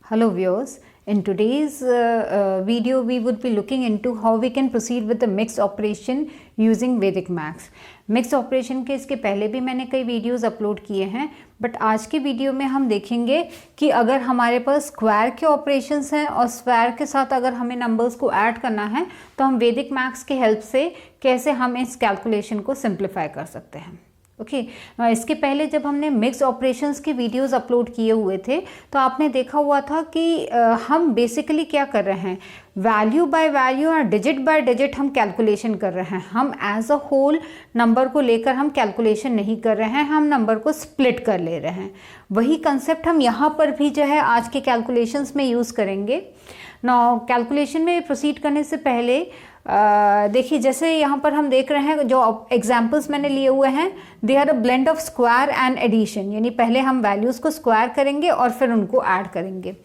Hello viewers, in today's video we would be looking into how we can proceed with the mixed operation using Vedic Maths. Mix operation के इसके पहले भी मैंने कई videos upload किए हैं, but आज के वीडियो में हम देखेंगे कि अगर हमारे पास स्क्वायर के ऑपरेशंस हैं और स्क्वायर के साथ अगर हमें नंबर्स को ऐड करना है तो हम वैदिक मैथ्स की हेल्प से कैसे हम इस कैलकुलेशन को सिंप्लीफाई कर सकते हैं। ओके इसके पहले जब हमने मिक्स ऑपरेशंस के वीडियोस अपलोड किए हुए थे तो आपने देखा हुआ था कि हम बेसिकली क्या कर रहे हैं, वैल्यू बाय वैल्यू और डिजिट बाय डिजिट हम कैलकुलेशन कर रहे हैं। हम एज अ होल नंबर को लेकर हम कैलकुलेशन नहीं कर रहे हैं, हम नंबर को स्प्लिट कर ले रहे हैं। वही कंसेप्ट हम यहाँ पर भी जो है आज के कैलकुलेशंस में यूज़ करेंगे। नाउ कैलकुलेशन में प्रोसीड करने से पहले देखिए, जैसे यहाँ पर हम देख रहे हैं जो एग्जाम्पल्स मैंने लिए हुए हैं, they are a blend of square and addition, यानी पहले हम वैल्यूज़ को स्क्वायर करेंगे और फिर उनको ऐड करेंगे।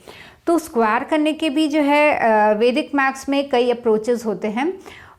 तो स्क्वायर करने के भी जो है वैदिक मैथ्स में कई अप्रोचेस होते हैं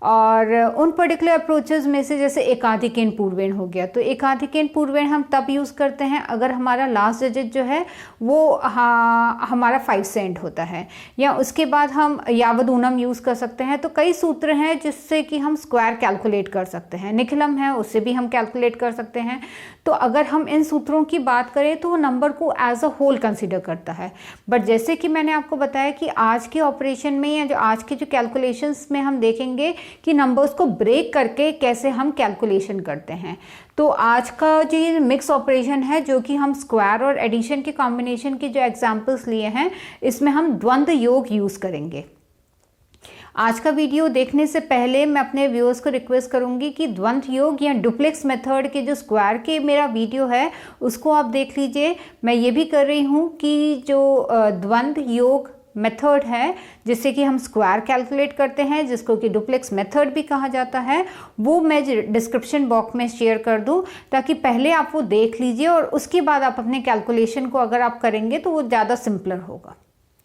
और उन पर्टिकुलर अप्रोचेस में से जैसे एकाधिकेन पूर्वेण हो गया, तो एकाधिकेन पूर्वेण हम तब यूज़ करते हैं अगर हमारा लास्ट डिजिट जो है वो हमारा 5 से एंड होता है, या उसके बाद हम यावदूनम यूज़ कर सकते हैं। तो कई सूत्र हैं जिससे कि हम स्क्वायर कैलकुलेट कर सकते हैं, निखिलम है उससे भी हम कैलकुलेट कर सकते हैं। तो अगर हम इन सूत्रों की बात करें तो वो नंबर को एज अ होल कंसिडर करता है। बट जैसे कि मैंने आपको बताया कि आज के ऑपरेशन में या जो आज के जो कैलकुलेशंस में हम देखेंगे कि नंबर्स को ब्रेक करके कैसे हम कैलकुलेशन करते हैं। तो आज का जो ये मिक्स ऑपरेशन है जो कि हम स्क्वायर और एडिशन के कॉम्बिनेशन के जो एग्जांपल्स लिए हैं, इसमें हम द्वंद्व योग यूज़ करेंगे। आज का वीडियो देखने से पहले मैं अपने व्यूअर्स को रिक्वेस्ट करूंगी कि द्वंद्व योग या डुप्लेक्स मेथड के जो स्क्वायर के मेरा वीडियो है उसको आप देख लीजिए। मैं ये भी कर रही हूँ कि जो द्वंद्व योग मेथड है जिससे कि हम स्क्वायर कैलकुलेट करते हैं, जिसको कि डुप्लेक्स मेथड भी कहा जाता है, वो मैं डिस्क्रिप्शन बॉक्स में शेयर कर दूं ताकि पहले आप वो देख लीजिए और उसके बाद आप अपने कैलकुलेशन को अगर आप करेंगे तो वो ज़्यादा सिंपलर होगा।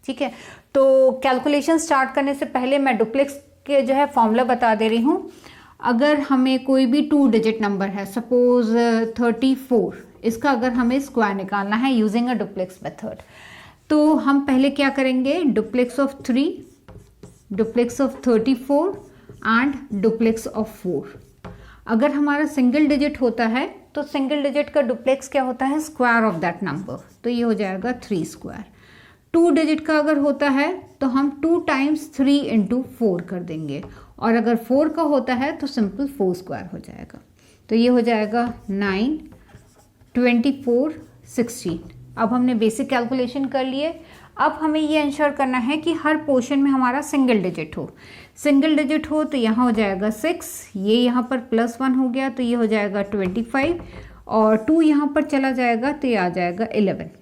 ठीक है, तो कैलकुलेशन स्टार्ट करने से पहले मैं डुप्लेक्स के जो है फॉर्मूला बता दे रही हूँ। अगर हमें कोई भी 2 डिजिट नंबर है, सपोज 34, इसका अगर हमें स्क्वायर निकालना है यूजिंग अ डुप्लेक्स मेथड, तो हम पहले क्या करेंगे, duplex of 3, duplex of 34 and duplex of 4। अगर हमारा सिंगल डिजिट होता है तो सिंगल डिजिट का डुप्लेक्स क्या होता है, स्क्वायर ऑफ दैट नंबर, तो ये हो जाएगा 3 स्क्वायर। 2 डिजिट का अगर होता है तो हम 2 टाइम्स 3 इंटू 4 कर देंगे, और अगर 4 का होता है तो सिंपल 4 स्क्वायर हो जाएगा। तो ये हो जाएगा 9, 24, 16। अब हमने बेसिक कैलकुलेशन कर लिए। अब हमें ये इंश्योर करना है कि हर पोर्शन में हमारा सिंगल डिजिट हो। सिंगल डिजिट हो तो यहाँ हो जाएगा 6, ये यहाँ पर +1 हो गया तो ये हो जाएगा 25, और 2 यहाँ पर चला जाएगा तो ये आ जाएगा 11।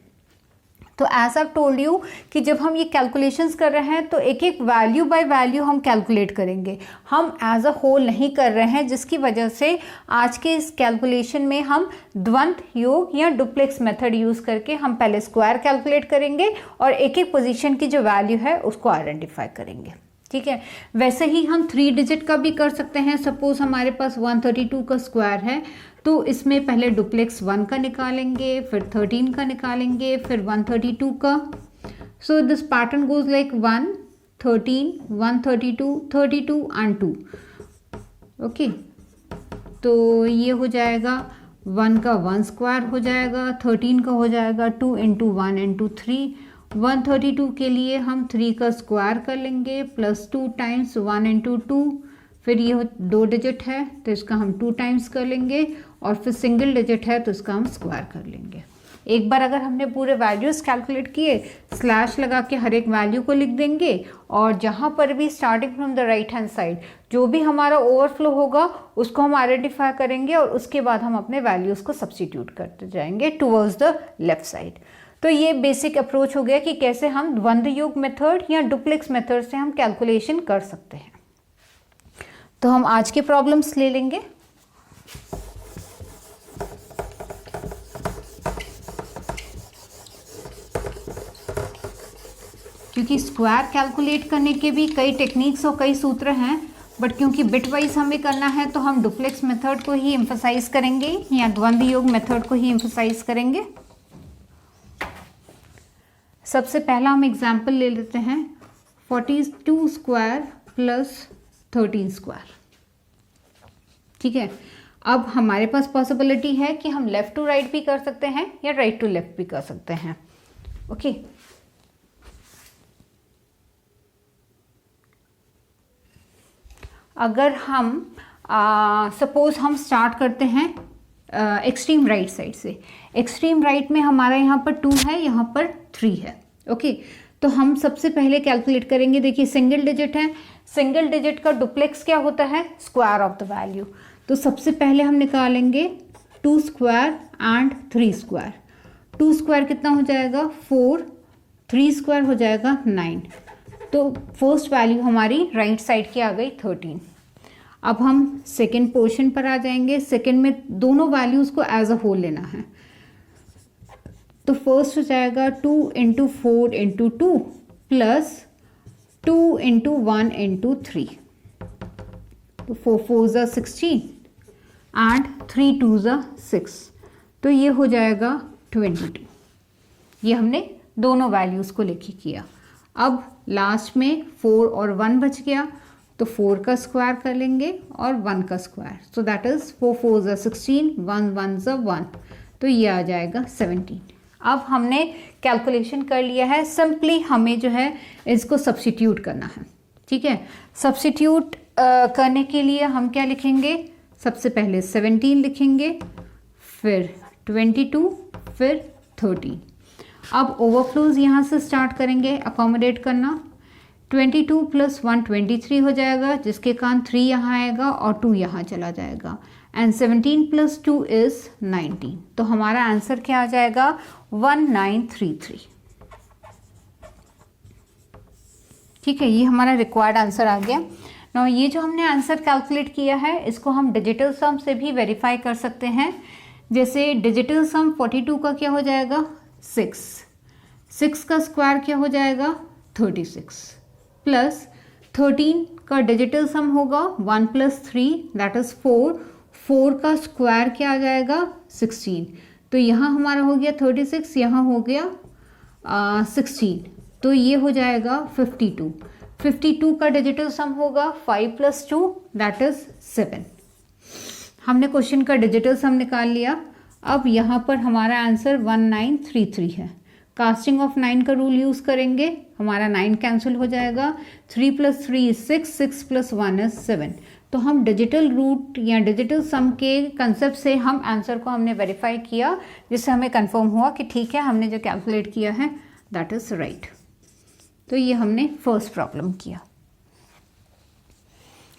तो एज आई टोल्ड यू कि जब हम ये कैलकुलेशंस कर रहे हैं तो एक एक वैल्यू बाय वैल्यू हम कैलकुलेट करेंगे, हम एज अ होल नहीं कर रहे हैं, जिसकी वजह से आज के इस कैलकुलेशन में हम द्वंद्व योग या डुप्लेक्स मेथड यूज़ करके हम पहले स्क्वायर कैलकुलेट करेंगे और एक एक पोजीशन की जो वैल्यू है उसको आइडेंटिफाई करेंगे। ठीक है, वैसे ही हम 3 डिजिट का भी कर सकते हैं। सपोज हमारे पास 132 का स्क्वायर है तो इसमें पहले डुप्लेक्स 1 का निकालेंगे, फिर 13 का निकालेंगे, फिर 132 का। So this pattern goes like 1, 13, 132, 32 and 2। Okay, तो ये हो जाएगा 1 का 1 स्क्वायर हो जाएगा, 13 का हो जाएगा 2 इंटू 1 इंटू 3। 132 के लिए हम 3 का स्क्वायर कर लेंगे प्लस 2 टाइम्स 1 इंटू 2, फिर ये 2 डिजिट है तो इसका हम 2 टाइम्स कर लेंगे, और फिर सिंगल डिजिट है तो इसका हम स्क्वायर कर लेंगे। एक बार अगर हमने पूरे वैल्यूज़ कैलकुलेट किए, स्लैश लगा के हर एक वैल्यू को लिख देंगे, और जहाँ पर भी starting from the right hand side जो भी हमारा ओवरफ्लो होगा उसको हम आइडेंटिफाई करेंगे, और उसके बाद हम अपने वैल्यूज़ को सब्स्टिट्यूट करते जाएंगे टूवर्ड्स द लेफ्ट साइड। तो ये बेसिक अप्रोच हो गया कि कैसे हम द्वंद्व योग मेथड या डुप्लेक्स मेथड से हम कैलकुलेशन कर सकते हैं। तो हम आज के प्रॉब्लम्स ले लेंगे। क्योंकि स्क्वायर कैलकुलेट करने के भी कई टेक्निक्स और कई सूत्र हैं, बट क्योंकि बिट वाइज हमें करना है तो हम डुप्लेक्स मेथड को ही एम्फसाइज करेंगे या द्वंद्व योग मेथड को ही एम्फसाइज करेंगे। सबसे पहला हम एग्जाम्पल ले लेते हैं 42 स्क्वायर प्लस 13 स्क्वायर। ठीक है, अब हमारे पास पॉसिबिलिटी है कि हम लेफ़्ट टू राइट भी कर सकते हैं या राइट टू लेफ़्ट भी कर सकते हैं। ओके, अगर हम सपोज हम स्टार्ट करते हैं एक्सट्रीम राइट साइड से। एक्सट्रीम राइट में हमारा यहाँ पर 2 है, यहाँ पर 3 है। ओके, तो हम सबसे पहले कैलकुलेट करेंगे। देखिए सिंगल डिजिट है, सिंगल डिजिट का डुप्लेक्स क्या होता है, स्क्वायर ऑफ द वैल्यू। तो सबसे पहले हम निकालेंगे 2 स्क्वायर एंड 3 स्क्वायर। 2 स्क्वायर कितना हो जाएगा 4, 3 स्क्वायर हो जाएगा 9। तो फर्स्ट वैल्यू हमारी राइट साइड की आ गई 13। अब हम सेकेंड पोर्शन पर आ जाएंगे। सेकेंड में दोनों वैल्यूज़ को एज अ होल लेना है। तो फर्स्ट हो जाएगा 2 into 4 into 2 plus 2 into 1 into 3। तो 4 4 ज़ा 16 एंड 3 2 ज़ा 6। तो ये हो जाएगा 22। ये हमने दोनों वैल्यूज़ को लेके किया। अब लास्ट में 4 और 1 बच गया, तो 4 का स्क्वायर कर लेंगे और 1 का स्क्वायर। सो दैट इज़ 4 4 ज़ा 16, 1 1 ज़ा 1। तो ये आ जाएगा 17। अब हमने कैलकुलेशन कर लिया है। सिंपली हमें जो है इसको सब्स्टिट्यूट करना है। ठीक है, सब्स्टिट्यूट करने के लिए हम क्या लिखेंगे, सबसे पहले 17 लिखेंगे, फिर 22, फिर 13। अब ओवरफ्लोज यहाँ से स्टार्ट करेंगे अकोमोडेट करना। 22 प्लस 1 23 हो जाएगा, जिसके कारण 3 यहाँ आएगा और 2 यहाँ चला जाएगा। And 17 plus 2 is 19। तो हमारा आंसर क्या आ जाएगा 1933। ठीक है, ये हमारा रिक्वायर्ड आंसर आ गया। नाउ ये जो हमने आंसर कैलकुलेट किया है, इसको हम डिजिटल सम से भी वेरीफाई कर सकते हैं। जैसे डिजिटल सम 42 का क्या हो जाएगा 6, 6 का स्क्वायर क्या हो जाएगा 36, प्लस 13 का डिजिटल सम होगा 1 प्लस 3 दैट इज़ 4, 4 का स्क्वायर क्या आ जाएगा 16। तो यहाँ हमारा हो गया 36, यहाँ हो गया 16। तो ये हो जाएगा 52। 52 का डिजिटल सम होगा 5 प्लस 2 दैट इज़ 7। हमने क्वेश्चन का डिजिटल सम निकाल लिया। अब यहाँ पर हमारा आंसर 1933 है। कास्टिंग ऑफ 9 का रूल यूज़ करेंगे, हमारा 9 कैंसिल हो जाएगा। 3 प्लस 3 इज 6, 6 प्लस 1 इज 7। तो हम डिजिटल रूट या डिजिटल सम के कंसेप्ट से हम आंसर को हमने वेरीफाई किया, जिससे हमें कंफर्म हुआ कि ठीक है हमने जो कैलकुलेट किया है दैट इज़ राइट। तो ये हमने फर्स्ट प्रॉब्लम किया।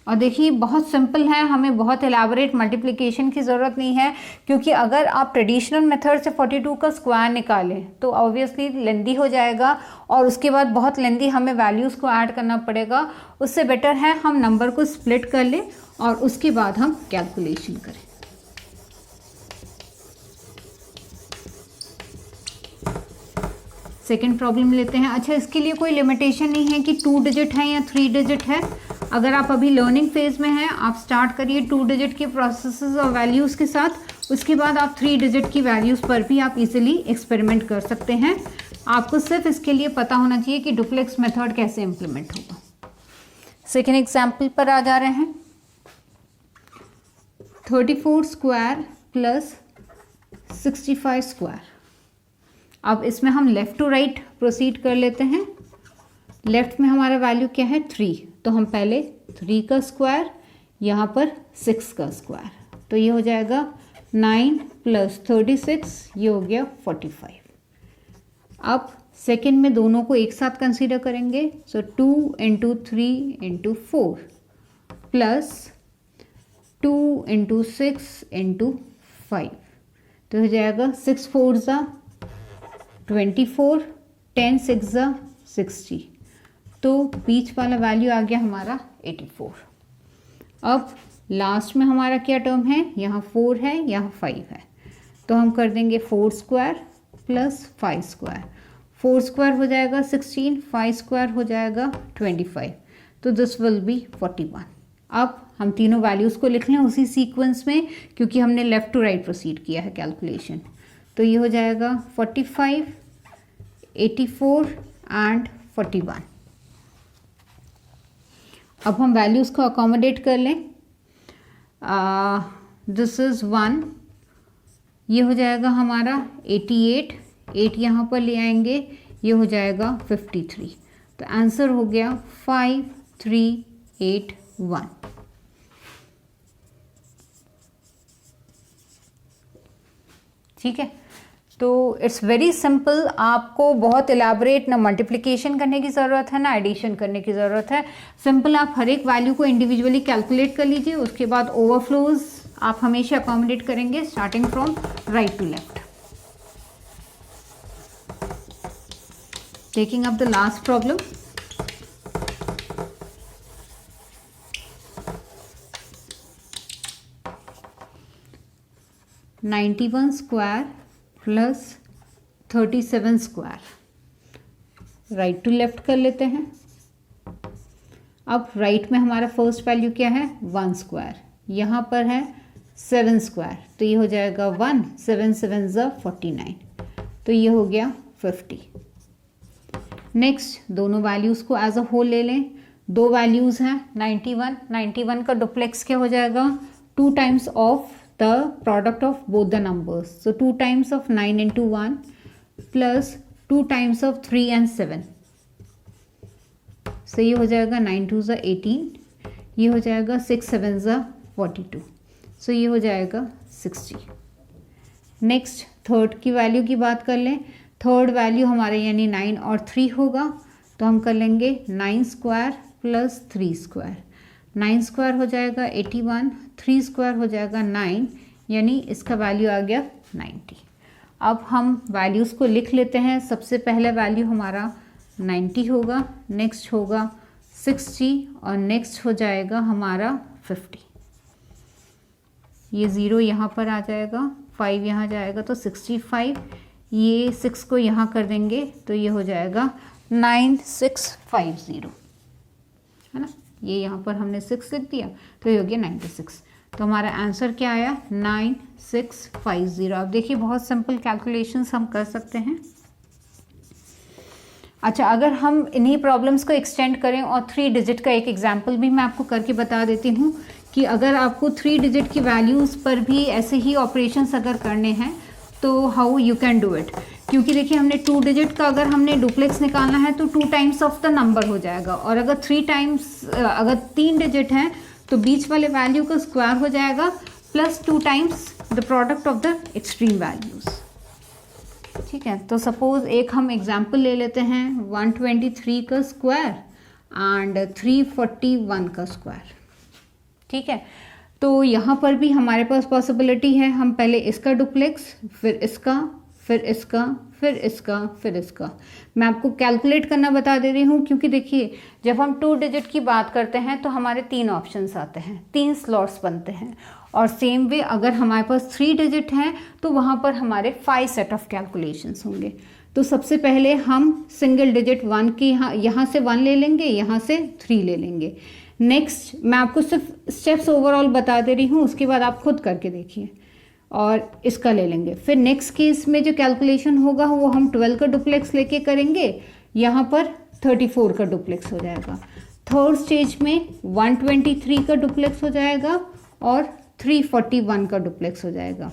और देखिए बहुत सिंपल है, हमें बहुत एलाबोरेट मल्टीप्लिकेशन की ज़रूरत नहीं है, क्योंकि अगर आप ट्रेडिशनल मेथड से 42 का स्क्वायर निकालें तो ऑब्वियसली लेंदी हो जाएगा और उसके बाद बहुत लेंदी हमें वैल्यूज़ को ऐड करना पड़ेगा। उससे बेटर है हम नंबर को स्प्लिट कर लें और उसके बाद हम कैलकुलेशन करें। सेकेंड प्रॉब्लम लेते हैं। अच्छा, इसके लिए कोई लिमिटेशन नहीं है कि 2 डिजिट है या 3 डिजिट है। अगर आप अभी लर्निंग फेज़ में हैं, आप स्टार्ट करिए 2 डिजिट के प्रोसेसेस और वैल्यूज़ के साथ। उसके बाद आप 3 डिजिट की वैल्यूज़ पर भी आप इजीली एक्सपेरिमेंट कर सकते हैं। आपको सिर्फ इसके लिए पता होना चाहिए कि डुप्लेक्स मेथड कैसे इम्प्लीमेंट होगा। सेकेंड एग्जाम्पल पर आ जा रहे हैं। 34 स्क्वायर प्लस 65 स्क्वायर। अब इसमें हम लेफ़्ट टू राइट प्रोसीड कर लेते हैं। लेफ़्ट में हमारा वैल्यू क्या है 3, तो हम पहले 3 का स्क्वायर, यहाँ पर 6 का स्क्वायर। तो ये हो जाएगा 9 प्लस 36, ये हो गया 45। अब सेकेंड में दोनों को एक साथ कंसीडर करेंगे। सो 2 into 3 into 4 plus 2 into 6 into 5। तो हो जाएगा 6 4 ज़ा 24, 10 6 ज़ा 60। तो बीच वाला वैल्यू आ गया हमारा 84। अब लास्ट में हमारा क्या टर्म है, यहाँ 4 है, यहाँ 5 है। तो हम कर देंगे 4 स्क्वायर प्लस 5 स्क्वायर। 4 स्क्वायर हो जाएगा 16, 5 स्क्वायर हो जाएगा 25। तो दिस विल बी 41। अब हम तीनों वैल्यूज़ को लिख लें उसी सीक्वेंस में, क्योंकि हमने लेफ़्ट टू राइट प्रोसीड किया है कैलकुलेशन। तो ये हो जाएगा 45 84 एंड 41। अब हम वैल्यूज़ को अकोमोडेट कर लें। दिस इज़ 1, ये हो जाएगा हमारा 88, 8 यहाँ पर ले आएंगे, ये हो जाएगा 53। तो आंसर हो गया 5381। ठीक है, तो इट्स वेरी सिंपल। आपको बहुत इलाबरेट ना मल्टीप्लिकेशन करने की ज़रूरत है ना एडिशन करने की ज़रूरत है। सिंपल आप हर एक वैल्यू को इंडिविजुअली कैलकुलेट कर लीजिए, उसके बाद ओवरफ्लोज आप हमेशा अकोमोडेट करेंगे starting from right to left. Taking up the last problem. (91 square plus 37 square) right to left कर लेते हैं। अब राइट में हमारा फर्स्ट वैल्यू क्या है? 1 स्क्वायर, यहाँ पर है 7 स्क्वायर, तो ये हो जाएगा 1, 7 7 ज़ा 49, तो ये हो गया 50। नेक्स्ट दोनों वैल्यूज़ को एज अ होल ले लें। दो वैल्यूज़ हैं 91 का डुप्लेक्स क्या हो जाएगा? 2 times of the product of both the numbers, so 2 times of 9 into 1 plus 2 times of 3 and 7, सो ये हो जाएगा 9 2 ज़ा 18, ये हो जाएगा 6 7 ज़ा 42, सो ये हो जाएगा 60। नेक्स्ट थर्ड की वैल्यू की बात कर लें। थर्ड वैल्यू हमारे यानी 9 और 3 होगा, तो हम कर लेंगे 9 स्क्वायर प्लस 3 स्क्वायर। 9 स्क्वायर हो जाएगा 81, 3 स्क्वायर हो जाएगा 9, यानी इसका वैल्यू आ गया 90। अब हम वैल्यूज़ को लिख लेते हैं। सबसे पहले वैल्यू हमारा 90 होगा, नेक्स्ट होगा 60 और नेक्स्ट हो जाएगा हमारा 50। ये 0 यहाँ पर आ जाएगा, 5 यहाँ जाएगा तो 65, ये 6 को यहाँ कर देंगे तो ये हो जाएगा 9650, है ना। ये यहाँ पर हमने 6 लिख दिया तो ये हो गया 96। तो हमारा आंसर क्या आया? 9650। अब देखिए बहुत सिंपल कैलकुलेशंस हम कर सकते हैं। अच्छा, अगर हम इन्हीं प्रॉब्लम्स को एक्सटेंड करें और 3 डिजिट का एक एग्जांपल भी मैं आपको करके बता देती हूँ कि अगर आपको 3 डिजिट की वैल्यूज़ पर भी ऐसे ही ऑपरेशंस अगर करने हैं तो how you can do it. क्योंकि देखिए हमने 2 डिजिट का अगर हमने डुप्लेक्स निकालना है तो 2 टाइम्स ऑफ द नंबर हो जाएगा, और अगर 3 डिजिट हैं तो बीच वाले वैल्यू का स्क्वायर हो जाएगा plus 2 times the product of the extreme values. ठीक है, तो सपोज एक हम एग्जाम्पल ले लेते हैं 123 का स्क्वायर एंड 341 का स्क्वायर। ठीक है, तो यहाँ पर भी हमारे पास पॉसिबिलिटी है, हम पहले इसका डुप्लेक्स, फिर इसका, फिर इसका, फिर इसका, फिर इसका। मैं आपको कैलकुलेट करना बता दे रही हूँ क्योंकि देखिए जब हम 2 डिजिट की बात करते हैं तो हमारे 3 ऑप्शंस आते हैं, 3 स्लॉट्स बनते हैं, और सेम वे अगर हमारे पास 3 डिजिट हैं तो वहाँ पर हमारे 5 सेट ऑफ कैलकुलेशंस होंगे। तो सबसे पहले हम सिंगल डिजिट 1 की यहाँ से 1 ले लेंगे, यहाँ से 3 ले लेंगे। नेक्स्ट मैं आपको सिर्फ स्टेप्स ओवरऑल बता दे रही हूँ, उसके बाद आप खुद करके देखिए, और इसका ले लेंगे। फिर नेक्स्ट केस में जो कैलकुलेशन होगा वो हम 12 का डुप्लेक्स लेके करेंगे, यहाँ पर 34 का डुप्लेक्स हो जाएगा। थर्ड स्टेज में 123 का डुप्लेक्स हो जाएगा और 341 का डुप्लेक्स हो जाएगा।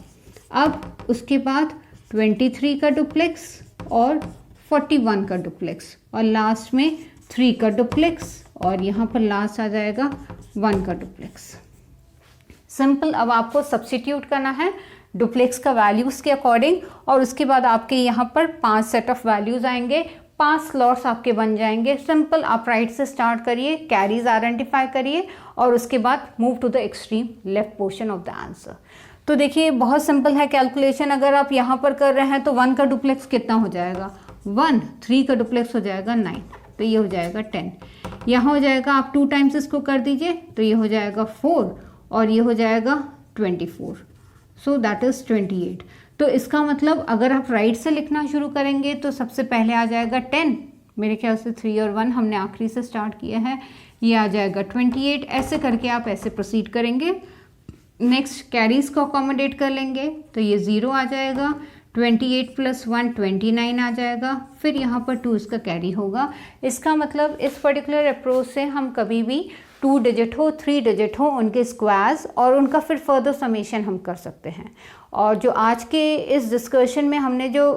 अब उसके बाद 23 का डुप्लेक्स और 41 का डुप्लेक्स, और लास्ट में 3 का डुप्लेक्स, और यहाँ पर लास्ट आ जाएगा 1 का डुप्लेक्स। सिंपल। अब आपको सब्स्टिट्यूट करना है डुप्लेक्स का वैल्यूज़ के अकॉर्डिंग, और उसके बाद आपके यहाँ पर 5 सेट ऑफ वैल्यूज़ आएंगे, 5 स्लॉट्स आपके बन जाएंगे। सिंपल, आप राइट से स्टार्ट करिए, कैरीज आइडेंटिफाई करिए, और उसके बाद move to the extreme left portion of the answer. तो देखिए बहुत सिंपल है कैलकुलेशन। अगर आप यहाँ पर कर रहे हैं तो 1 का डुप्लेक्स कितना हो जाएगा? 1, 3 का डुप्लेक्स हो जाएगा 9, तो ये हो जाएगा 10। यहाँ हो जाएगा, आप 2 टाइम्स इसको कर दीजिए तो ये हो जाएगा 4, और ये हो जाएगा 24, सो दैट इज़ 28। तो इसका मतलब अगर आप राइट से लिखना शुरू करेंगे तो सबसे पहले आ जाएगा 10, मेरे ख्याल से 3 और 1 हमने आखिरी से स्टार्ट किया है, ये आ जाएगा 28। ऐसे करके आप ऐसे प्रोसीड करेंगे। नेक्स्ट कैरीज को अकोमोडेट कर लेंगे तो ये 0 आ जाएगा, 28 + 1 29 आ जाएगा, फिर यहाँ पर 2 इसका कैरी होगा। इसका मतलब इस पर्टिकुलर अप्रोच से हम कभी भी 2 डिजिट हो 3 डिजिट हो उनके स्क्वायर्स और उनका फिर फर्दर समेशन हम कर सकते हैं। और जो आज के इस डिस्कशन में हमने जो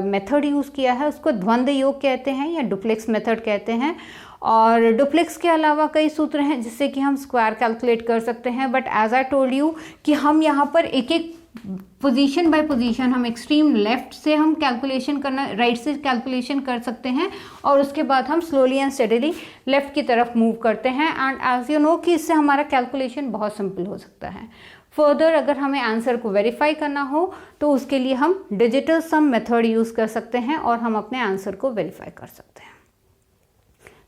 मेथड यूज़ किया है उसको द्वंद्व योग कहते हैं या डुप्लेक्स मेथड कहते हैं। और डुप्लेक्स के अलावा कई सूत्र हैं जिससे कि हम स्क्वायर कैलकुलेट कर सकते हैं, but as I told you कि हम यहाँ पर एक एक पोजीशन बाय पोजीशन हम एक्सट्रीम लेफ्ट से हम कैलकुलेशन करना, राइट से कैलकुलेशन कर सकते हैं और उसके बाद हम स्लोली एंड स्टेडीली लेफ्ट की तरफ मूव करते हैं। एंड एज यू नो कि इससे हमारा कैलकुलेशन बहुत सिंपल हो सकता है। फर्दर अगर हमें आंसर को वेरीफाई करना हो तो उसके लिए हम डिजिटल सम मेथड यूज़ कर सकते हैं और हम अपने आंसर को वेरीफाई कर सकते हैं।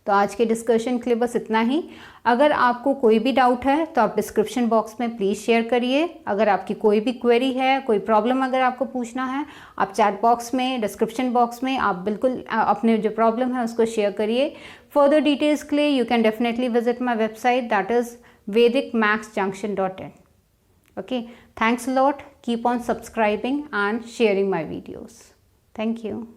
तो आज के डिस्कशन के लिए बस इतना ही। अगर आपको कोई भी डाउट है तो आप डिस्क्रिप्शन बॉक्स में प्लीज़ शेयर करिए। अगर आपकी कोई भी क्वेरी है, कोई प्रॉब्लम अगर आपको पूछना है, आप चैट बॉक्स में, डिस्क्रिप्शन बॉक्स में आप बिल्कुल अपने जो प्रॉब्लम है उसको शेयर करिए। फर्दर डिटेल्स के लिए you can definitely visit my website, that is vedicmaxjunction.in. Okay, thanks a lot. Keep on subscribing and sharing my videos. Thank you.